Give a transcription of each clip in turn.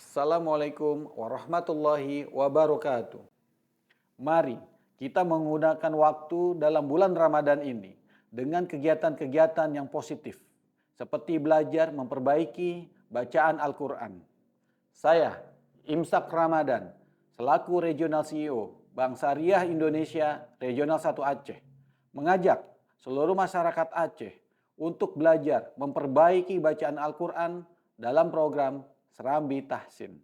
Assalamualaikum warahmatullahi wabarakatuh. Mari kita menggunakan waktu dalam bulan Ramadan ini dengan kegiatan-kegiatan yang positif, seperti belajar memperbaiki bacaan Al-Quran. Saya, Imsak Ramadan, selaku Regional CEO Bank Syariah Indonesia Regional 1 Aceh, mengajak seluruh masyarakat Aceh untuk belajar memperbaiki bacaan Al-Quran dalam program Serambi Tahsin.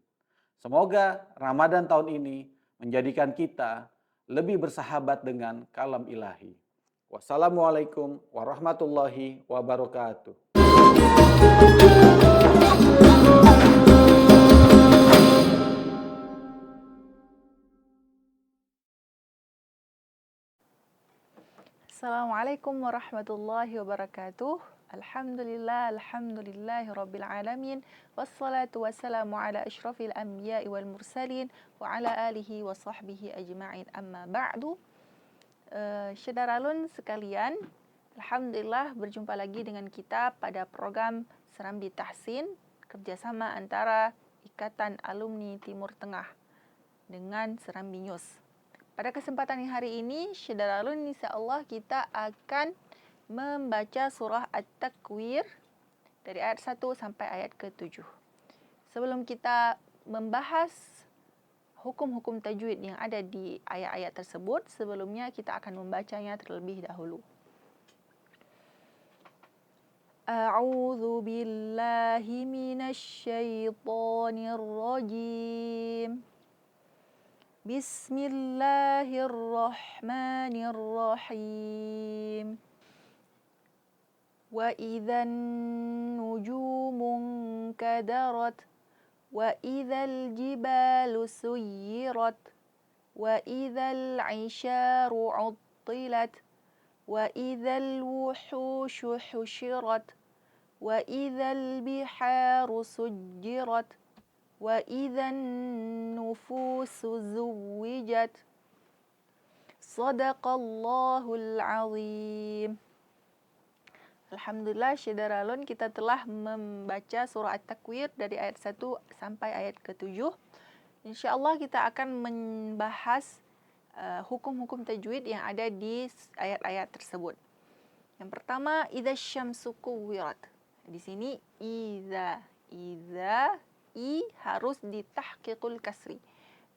Semoga Ramadan tahun ini menjadikan kita lebih bersahabat dengan kalam ilahi. Wassalamualaikum warahmatullahi wabarakatuh. Assalamualaikum warahmatullahi wabarakatuh. Alhamdulillahi rabbil alamin. Wassalatu wassalamu ala asyrafil anbiya'i wal mursalin wa ala alihi wa sahbihi ajma'in, amma ba'du. Syederalun sekalian, alhamdulillah berjumpa lagi dengan kita pada program Serambi Tahsin, kerjasama antara Ikatan Alumni Timur Tengah dengan Serambi News. Pada kesempatan hari ini, Syederalun, insyaAllah kita akan membaca surah At-Takwir dari ayat 1 sampai ayat ke-7. Sebelum kita membahas hukum-hukum tajwid yang ada di ayat-ayat tersebut, sebelumnya kita akan membacanya terlebih dahulu. A'udzu billahi minasy syaithanir rajim. Bismillahirrahmanirrahim. Wa idzan nujumun kadarat wa idzal jibalu suyirat wa idzal 'isyaru 'uttilat wa idzal wuhushu husyirat wa idzal biharu sujjirat wa idzan nufusu zuwijat. Sadaqallahul azim. Alhamdulillah, Syederalun, kita telah membaca surah At-Takwir dari ayat 1 sampai ayat ke-7. InsyaAllah kita akan membahas hukum-hukum tajwid yang ada di ayat-ayat tersebut. Yang pertama, idza syamsu kuwirat. Di sini idza i harus ditahqiqul kasri.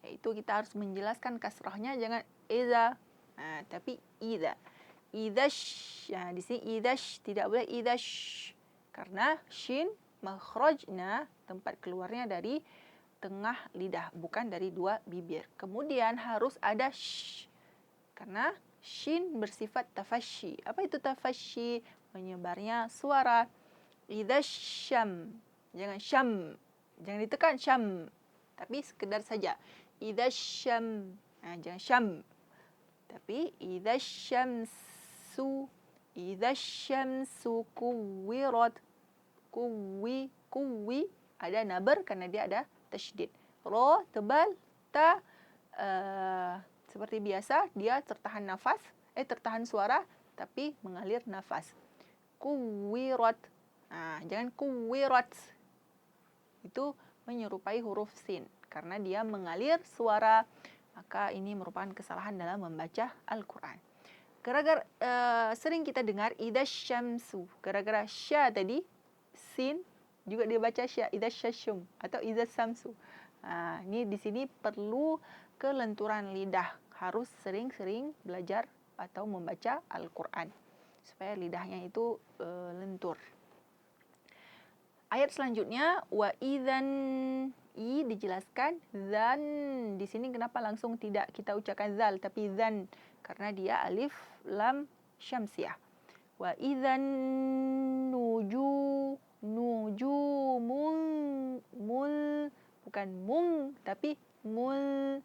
Yaitu kita harus menjelaskan kasrahnya, jangan idza, tapi idza. Idzash, di sini idzash, tidak boleh idzash, karena shin makhrajna, tempat keluarnya dari tengah lidah, bukan dari dua bibir. Kemudian harus ada sh, karena shin bersifat tafashi. Apa itu tafashi? Menyebarnya suara. Idzasyam, jangan syam, jangan ditekan syam, tapi sekedar saja idzasyam, jangan syam, tapi idzasyamsu kuwirat. Kuwi ada nabar karena dia ada tasydid. Ra tebal, ta seperti biasa dia tertahan nafas, tertahan suara tapi mengalir nafas. Kuwirat, jangan kuwirat, itu menyerupai huruf sin karena dia mengalir suara, maka ini merupakan kesalahan dalam membaca Al-Quran. Gara-gara sering kita dengar idzasyamsu, gara-gara sya tadi, sin juga dibaca sya, idzasyashum atau idzasyamsu. Ini di sini perlu kelenturan lidah, harus sering-sering belajar atau membaca Al-Quran supaya lidahnya itu lentur. Ayat selanjutnya, wa idzan, i dijelaskan, zan. Di sini kenapa langsung tidak kita ucapkan zal tapi zan? Karena dia alif lam syamsiah. Wa idzan nujumun, mul, bukan mung tapi mul.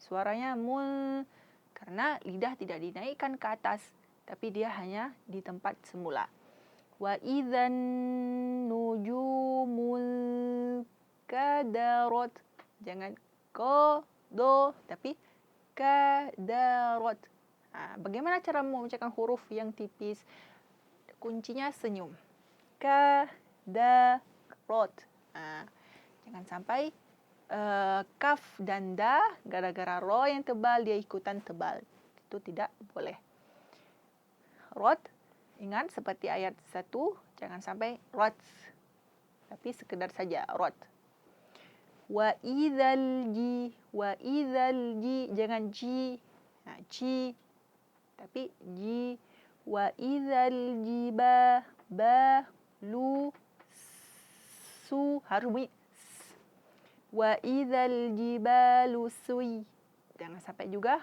Suaranya mul karena lidah tidak dinaikkan ke atas, tapi dia hanya di tempat semula. Wa idzan nujumul kadarat, jangan do tapi kadarat. Bagaimana cara membacakan huruf yang tipis? Kuncinya senyum. Kadarat. Jangan sampai kaf dan da gara-gara ro yang tebal dia ikutan tebal. Itu tidak boleh. Rot, ingat seperti ayat 1, jangan sampai rot. Tapi sekedar saja rot. Wa idzal ji, jangan ji. Ji. Tapi ji. Wa idzal jiba, ba, lu, su, harus bunyi. Wa idzal jibalu sui. Jangan sampai juga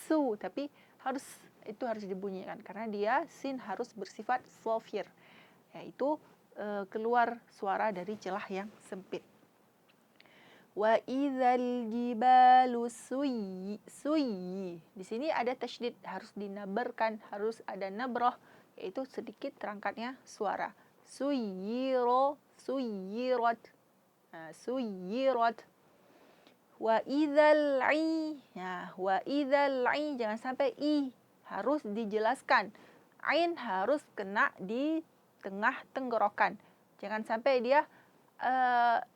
su, tapi harus dibunyikan karena dia sin harus bersifat sofir, yaitu keluar suara dari celah yang sempit. Wa idzal jibalu suyi. Di sini ada tasydid, harus dinabarkan, harus ada nabrah, yaitu sedikit terangkatnya suara. Suyirat. Suyirat. Wa idzal i. Wa idzal i, jangan sampai i, harus dijelaskan. Ain harus kena di tengah tenggorokan. Jangan sampai dia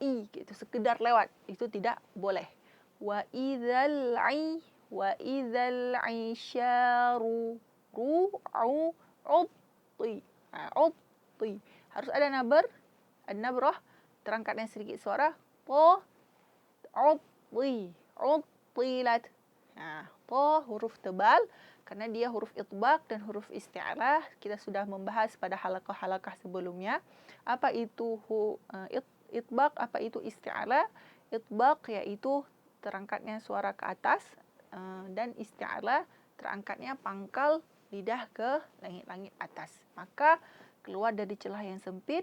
i gitu sekedar lewat, itu tidak boleh. Wa idzal isyaru utti. Harus ada nabrah, terangkatnya sedikit suara po, uttilat. Po huruf tebal karena dia huruf itbaq dan huruf isti'alah. Kita sudah membahas pada halaqah-halaqah sebelumnya apa itu itbaq, apa itu isti'alah. Itbaq yaitu terangkatnya suara ke atas, dan isti'alah terangkatnya pangkal lidah ke langit-langit atas. Maka keluar dari celah yang sempit,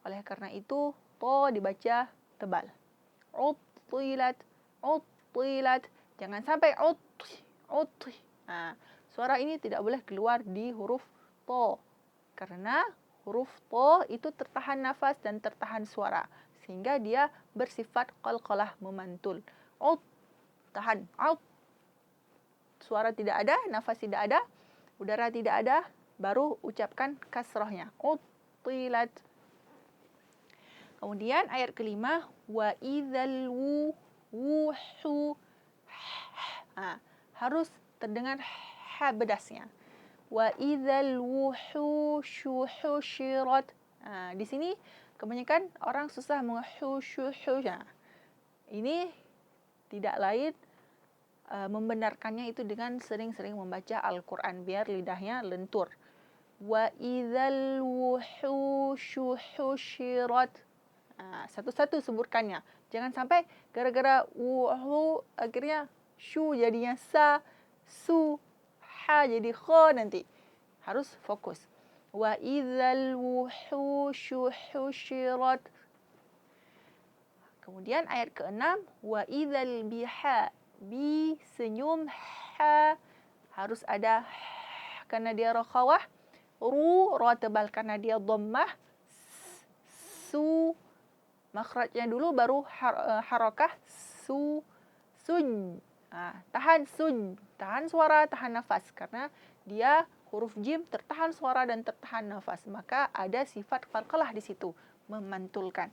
oleh karena itu to dibaca tebal. Uttilat. Jangan sampai utti. Suara ini tidak boleh keluar di huruf to, karena huruf to itu tertahan nafas dan tertahan suara, sehingga dia bersifat qalqalah, memantul. Tahan. Suara tidak ada, nafas tidak ada, udara tidak ada, baru ucapkan kasrahnya. Uttilat. Kemudian ayat kelima, wa idzal wuhu. Harus terdengar bedasnya. Wa idzal wuhushirat. Di sini kebanyakan orang susah menghushuhusha. Ini tidak lain membenarkannya itu dengan sering-sering membaca Al-Quran biar lidahnya lentur. Wa idzal wuhushirat. Satu-satu sebutkannya. Jangan sampai gara-gara wuhu akhirnya shu jadinya sa, su, ha jadi kha nanti. Harus fokus. Wa idzal wuhushirat. Kemudian ayat ke-6, wa idzal biha, bi senyum, ha harus ada karena dia rakhawah, ra tebal karena dia dhammah, su makhrajnya dulu baru harakah, suj. Tahan suara, tahan nafas karena dia huruf jim tertahan suara dan tertahan nafas, maka ada sifat qalqalah di situ, memantulkan.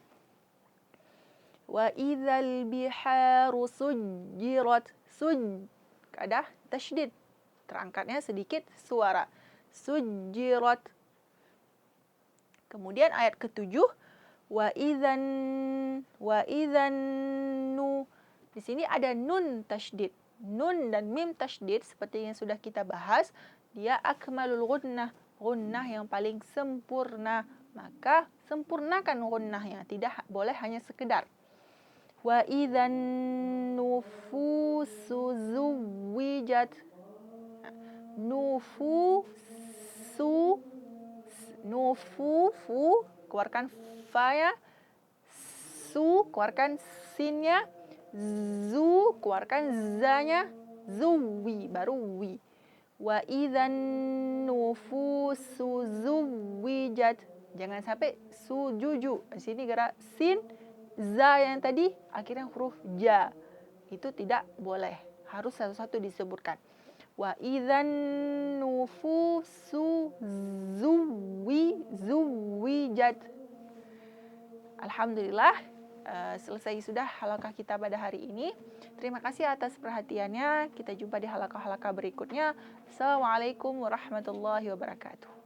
Wa idzal biharu sujjirat. Ada tasydid, terangkatnya sedikit suara. Sujjirat. Kemudian ayat ke-7, wa idzan nu. Di sini ada nun tasydid. Nun dan mim tasydid seperti yang sudah kita bahas, dia akmalul gunnah, gunnah yang paling sempurna. Maka sempurnakan gunnahnya, tidak boleh hanya sekedar. Wa idzan nufusu zuwijat. Nufufu, keluarkan fa-nya. Su, keluarkan sin-nya. Zu, keluarkan za-nya. Zuwi, baru wi. Wa idzan nufusu zuwijat. Jangan sampai sujuju. Di sini gara sin, za yang tadi akhirnya huruf ja. Itu tidak boleh. Harus satu-satu disebutkan. Wa idzan nufusu zuwijat. Alhamdulillah, selesai sudah halaqah kita pada hari ini. Terima kasih atas perhatiannya. Kita jumpa di halaqah-halaqah berikutnya. Assalamualaikum warahmatullahi wabarakatuh.